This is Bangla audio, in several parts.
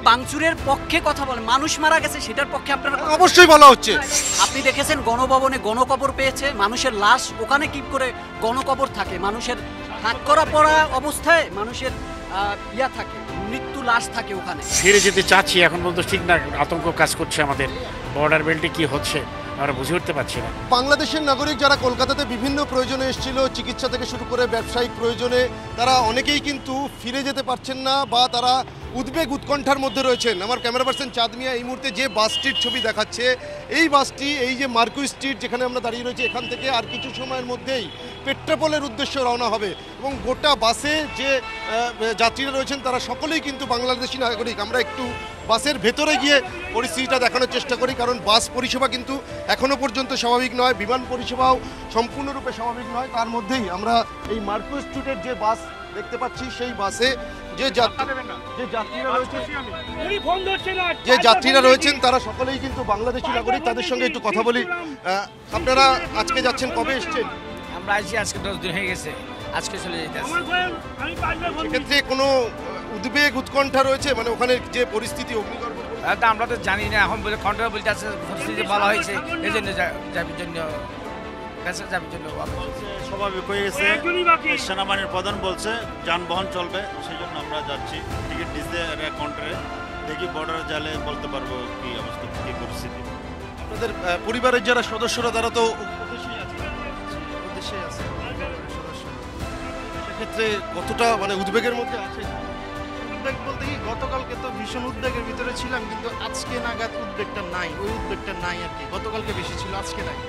ভাঙচুরের পক্ষে কথা বলেন, মানুষ মারা গেছে সেটার পক্ষে আপনারা অবশ্যই বলা হচ্ছে। আপনি দেখেছেন গণভবনে গণকবর পেয়েছে, মানুষের লাশ ওখানে কি করে গণকবর থাকে, মানুষের হাত করা পড়া অবস্থায় মানুষের থাকে, মৃত্যু লাশ থাকে ওখানে। ফিরে যেতে চাচ্ছি, এখন পর্যন্ত ঠিক না, আতঙ্ক কাজ করছে আমাদের। বর্ডার বেল্টে কি হচ্ছে আমরা বুঝে উঠতে পারছি না। বাংলাদেশের নাগরিক যারা কলকাতাতে বিভিন্ন প্রয়োজনে এসেছিল, চিকিৎসা থেকে শুরু করে ব্যবসায়িক প্রয়োজনে, তারা অনেকেই কিন্তু ফিরে যেতে পারছেন না বা তারা উদ্বেগ উৎকণ্ঠার মধ্যে রয়েছেন। আমার ক্যামেরা পার্সন চাঁদ মিয়া এই মুহূর্তে যে বাসটির ছবি দেখাচ্ছে, এই বাসটি এই যে মার্কুই স্ট্রিট যেখানে আমরা দাঁড়িয়ে রয়েছি, এখান থেকে আর কিছু সময়ের মধ্যেই পেট্রাপোলের উদ্দেশ্যে রওনা হবে এবং গোটা বাসে যে যাত্রীরা রয়েছেন তারা সকলেই কিন্তু বাংলাদেশি নাগরিক। আমরা একটু বাসের ভেতরে গিয়ে পরিস্থিতিটা দেখানোর চেষ্টা করি, কারণ বাস পরিষেবা কিন্তু এখনও পর্যন্ত স্বাভাবিক নয়, বিমান পরিষেবাও সম্পূর্ণরূপে স্বাভাবিক নয়। তার মধ্যেই আমরা এই মার্কুই স্ট্রিটের যে বাস দেখতে পাচ্ছি, সেই বাসে যে যাত্রীরা রয়েছেন তারা সকলেই কিন্তু বাংলাদেশি নাগরিক। তাদের সঙ্গে একটু কথা বলি। আপনারা আজকে যাচ্ছেন, কবে এসছেন? আমরা আছি আজকে 10 দিন হয়ে গেছে, আজকে চলে যেতেছি। সেক্ষেত্রে কোনো উদ্বেগ উৎকণ্ঠা রয়েছে, মানে ওখানে যে পরিস্থিতি অগ্নিগর্ভ, আমরা তো জানি না, এখন বলে কন্ট্রোল বলতে আছে, পরিস্থিতি বলা হয়েছে, এই জন্য যাবির জন্য স্বাভাবিক হয়ে গেছে। সেনাবাহিনীর প্রধান বলছে যানবাহন চলবে, সেই জন্য আমরা যাচ্ছি। টিকিট দিতে কাউন্টারে দেখি, বর্ডারে গেলে বলতে পারবো কি অবস্থা, কি পরিস্থিতি। আপনাদের পরিবারের যারা সদস্যরা তারা তো সেক্ষেত্রে কতটা মানে উদ্বেগের মধ্যে আছে? উদ্বেগ বলতে কি, গতকালকে তো ভীষণ উদ্বেগের ভিতরে ছিলাম, কিন্তু আজকে নাগাদ উদ্বেগটা নাই, ওই উদ্বেগটা নাই আর কি। গতকালকে বেশি ছিল, আজকে নাই।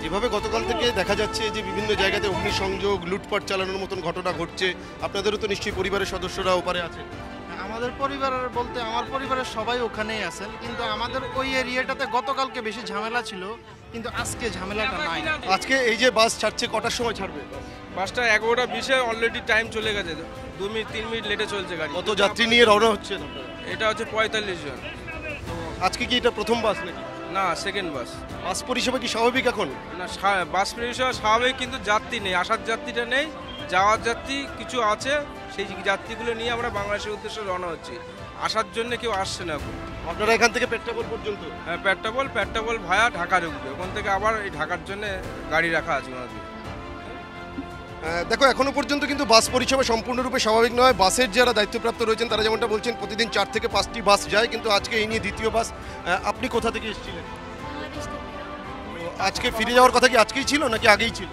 যেভাবে গতকাল থেকে দেখা যাচ্ছে যে বিভিন্ন জায়গাতে অগ্নিসংযোগ, লুটপাট চালানোর মতন ঘটনা ঘটছে, আপনাদেরও তো নিশ্চয়ই পরিবারের সদস্যরা ওপারে আছে। আমাদের পরিবারের বলতে আমার পরিবারের সবাই ওখানেই আছেন, কিন্তু আমাদের ওই এরিয়াটাতে গতকালকে বেশি ঝামেলা ছিল, কিন্তু আজকে ঝামেলাটা নাই। আজকে এই যে বাস ছাড়ছে, কটার সময় ছাড়বে? বাসটা 11:20-এ অলরেডি টাইম চলে গেছে, 2-3 মিনিট লেটে চলছে গাড়ি। কত যাত্রী নিয়ে রওনা হচ্ছে? এটা হচ্ছে 45 জন। আজকে কি এটা প্রথম বাস নাকি? না, সেকেন্ড বাস। বাস পরিষেবা কি স্বাভাবিক এখন? না, বাস পরিষেবা স্বাভাবিক, কিন্তু যাত্রী নেই, আসার যাত্রীটা নেই, যাওয়ার যাত্রী কিছু আছে, সেই যাত্রীগুলো নিয়ে আমরা বাংলাদেশের উদ্দেশ্যে রওনা হচ্ছি। আসার জন্য কেউ আসছে না এখন। আপনারা এখান থেকে পেট্রাপোল পর্যন্ত? হ্যাঁ, পেট্রাপোল ভায়া ঢাকা ঢুকবে, ওখান থেকে আবার এই ঢাকার জন্য গাড়ি রাখা আছে ওনাদের। দেখো, এখনো পর্যন্ত কিন্তু বাস পরিষেবা সম্পূর্ণরূপে স্বাভাবিক নয়। বাসের যারা দায়িত্বপ্রাপ্ত রয়েছেন তারা যেমনটা বলছেন প্রতিদিন 4 থেকে 5টি বাস যায়, কিন্তু আজকে এই নিয়ে দ্বিতীয় বাস। আপনি কোথা থেকে এসেছিলেন? আজকে ফিরে যাওয়ার কথা কি আজকেই ছিল নাকি আগেই ছিল?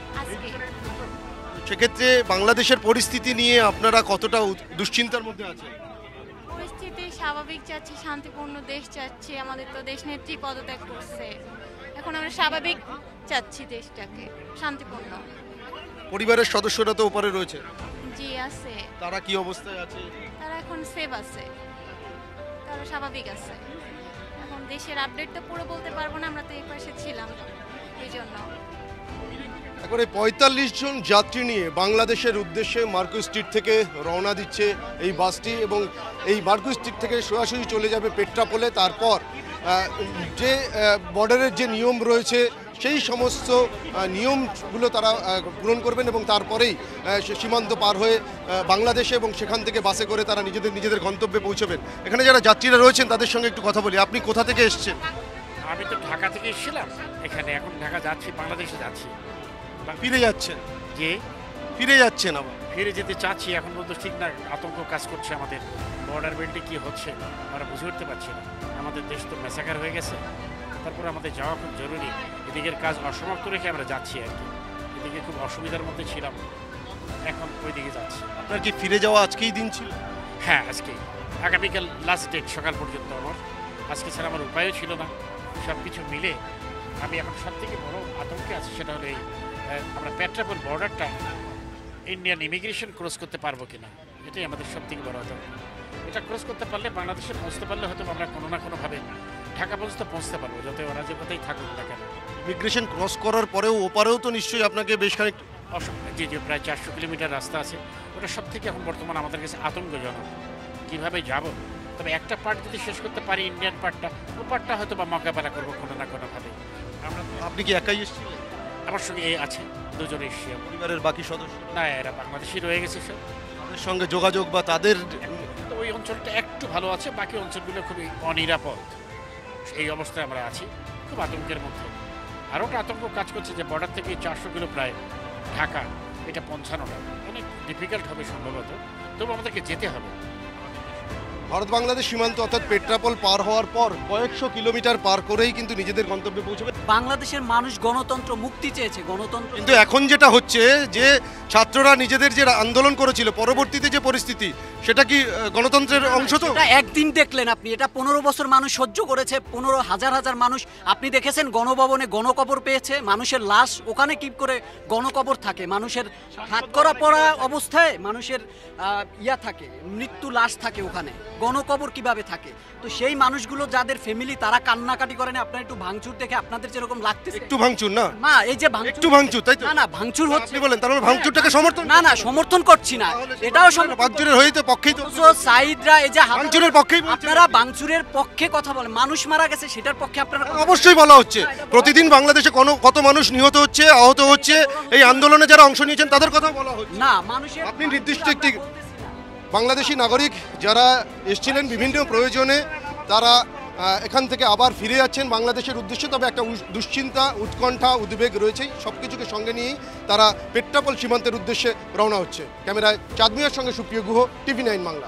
সেক্ষেত্রে বাংলাদেশের পরিস্থিতি নিয়ে আপনারা কতটা দুশ্চিন্তার মধ্যে আছেন? পরিস্থিতি স্বাভাবিক চাচ্ছি, শান্তিপূর্ণ দেশ চাচ্ছি। আমাদের তো দেশ নেত্রী পদত্যাগ করছে, এখন আমরা স্বাভাবিক চাচ্ছি দেশটাকে, শান্তিপূর্ণ। পরিবারের সদস্যরা তো ওপারে রয়েছে? জি আছে। তারা কি অবস্থায় আছে? তারা এখন সেফ আছে, তারা স্বাভাবিক আছে। এখন দেশের আপডেট তো পুরো বলতে পারবো না, আমরা তো এই পাশে ছিলাম, এই জন্য। এখন এই 45 জন যাত্রী নিয়ে বাংলাদেশের উদ্দেশ্যে মার্কুই স্ট্রিট থেকে রওনা দিচ্ছে এই বাসটি, এবং এই মার্কুই স্ট্রিট থেকে সরাসরি চলে যাবে পেট্রাপোলে। তারপর যে বর্ডারের যে নিয়ম রয়েছে সেই সমস্ত নিয়মগুলো তারা পূরণ করবেন এবং তারপরেই সীমান্ত পার হয়ে বাংলাদেশে এবং সেখান থেকে বাসে করে তারা নিজেদের গন্তব্যে পৌঁছবেন। এখানে যারা যাত্রীরা রয়েছেন তাদের সঙ্গে একটু কথা বলি। আপনি কোথা থেকে এসেছেন? আমি তো ঢাকা থেকে এসেছিলাম, এখানে এখন ঢাকা যাচ্ছি, বাংলাদেশে যাচ্ছি। ফিরে যাচ্ছেন? যে ফিরে যাচ্ছেন আবার? ফিরে যেতে চাচ্ছি, এখন পর্যন্ত ঠিক না, আতঙ্ক কাজ করছে আমাদের। বর্ডার বেল্টে কি হচ্ছে আমরা বুঝে উঠতে পারছি না। আমাদের দেশ তো ম্যাসাকার হয়ে গেছে, তারপর আমাদের যাওয়া খুব জরুরি। এদিকের কাজ অসমাপ্ত রেখে আমরা যাচ্ছি আর কি। এদিকে খুব অসুবিধার মধ্যে ছিলাম, এখন ওই দিকে যাচ্ছি। আপনার কি ফিরে যাওয়া আজকেই দিন ছিল? হ্যাঁ, আজকেই। আগামীকাল লাস্ট ডেট, সকাল পর্যন্ত আমার। আজকে ছাড়া আমার উপায়ও ছিল না। সব কিছু মিলে আমি এখন সব থেকে বড় আতঙ্কে আছি, সেটা হলো এই আমরা পেট্রাপোল বর্ডারটা ইন্ডিয়ান ইমিগ্রেশন ক্রস করতে পারবো কিনা, এটাই আমাদের সব থেকে বড় আতঙ্ক। এটা ক্রস করতে পারলে, বাংলাদেশে পৌঁছতে পারলে হয়তো আমরা কোনো না কোনোভাবে ঢাকা পর্যন্ত পৌঁছতে পারবো, যাতে ওরা যে কোথায় থাকুক না কেন। ইমিগ্রেশন ক্রস করার পরেও ওপারেও তো নিশ্চয়ই আপনাকে বেশ খানিক যে প্রায় 400 কিলোমিটার রাস্তা আছে, ওটা সব থেকে এখন বর্তমান আমাদের কাছে আতঙ্কজনক। কীভাবে যাব? তবে একটা পার্ট যদি শেষ করতে পারি, ইন্ডিয়ান পার্টটা, ও পার্টটা হয়তো বা মোকাবেলা করবো কোনো না কোনোভাবে। আপনি কি একাই এসেছিলেন? আমার সঙ্গে আছে 2 জন এসেছি। পরিবারের বাকি সদস্য? না, এরা বাংলাদেশি রয়ে গেছে সব। তাদের সঙ্গে যোগাযোগ বা তাদের তো ওই ওই অঞ্চলটা একটু ভালো আছে, বাকি অঞ্চলগুলো খুবই অনিরাপদ। এই অবস্থায় আমরা আছি, খুব আতঙ্কের মধ্যে। আরও একটা আতঙ্ক কাজ করছে যে বর্ডার থেকে 400 কিলো প্রায় ঢাকা, এটা পৌঁছানোটা অনেক ডিফিকাল্ট হবে সম্ভবত, তবু আমাদেরকে যেতে হবে। ভারত বাংলাদেশ সীমান্ত অর্থাৎ পেট্রাপোল পার হওয়ার পর কয়েকশো কিলোমিটার পার করেই কিন্তু নিজেদের গন্তব্যে পৌঁছবে। বাংলাদেশের মানুষ গণতন্ত্র মুক্তি চেয়েছে, গণতন্ত্র। কিন্তু এখন যেটা হচ্ছে যে ছাত্ররা নিজেদের যে আন্দোলন করেছিল, পরবর্তীতে যে পরিস্থিতি, সেটা কি গণতন্ত্রের অংশ? তো এটা একদিন দেখলেন আপনি, এটা 15 বছর মানুষ সহ্য করেছে, 15 হাজার হাজার মানুষ। আপনি দেখেছেন গণভবনে গণকবর পেয়েছে, মানুষের লাশ ওখানে কি করে গণকবর থাকে, মানুষের হাত করা পড়া অবস্থায় মানুষের থাকে, মৃত্যু লাশ থাকে ওখানে, গণকবর কিভাবে থাকে? তো সেই মানুষগুলো যাদের ফ্যামিলি, তারা কান্নাকাটি করেন। আপনার একটু ভাঙচুর দেখে আপনাদের যেরকম লাগতেছে, একটু ভাঙচুর না, মা এই যে একটু ভাঙচুর, তাই তো? না না, ভাঙচুর হচ্ছে। আপনি বলেন তার মানে ভাঙচুরটাকে সমর্থন? না না, সমর্থন করছি না, এটাও ভাঙচুরের হয়ে তো পক্ষেই তো সাইদরা এই যে ভাঙচুরের পক্ষেই বলছেন। আপনারা ভাঙচুরের পক্ষে কথা বলেন, মানুষ মারা গেছে সেটার পক্ষে আপনারা অবশ্যই বলা হচ্ছে। প্রতিদিন বাংলাদেশে কত মানুষ নিহত হচ্ছে, আহত হচ্ছে, এই আন্দোলনে যারা অংশ নিয়েছেন তাদের কথা বলা হচ্ছে না। মানুষের আপনি নির্দিষ্ট একটি বাংলাদেশি নাগরিক যারা এসেছিলেন বিভিন্ন প্রয়োজনে, তারা এখান থেকে আবার ফিরে যাচ্ছেন বাংলাদেশের উদ্দেশ্যে। তবে একটা দুশ্চিন্তা, উৎকণ্ঠা, উদ্বেগ রয়েছেই, সব কিছুকে সঙ্গে নিয়েই তারা পেট্রাপোল সীমান্তের উদ্দেশ্যে রওনা হচ্ছে। ক্যামেরায় চাঁদ মিয়ার সঙ্গে সুপ্রিয় গুহ, TV9 বাংলা।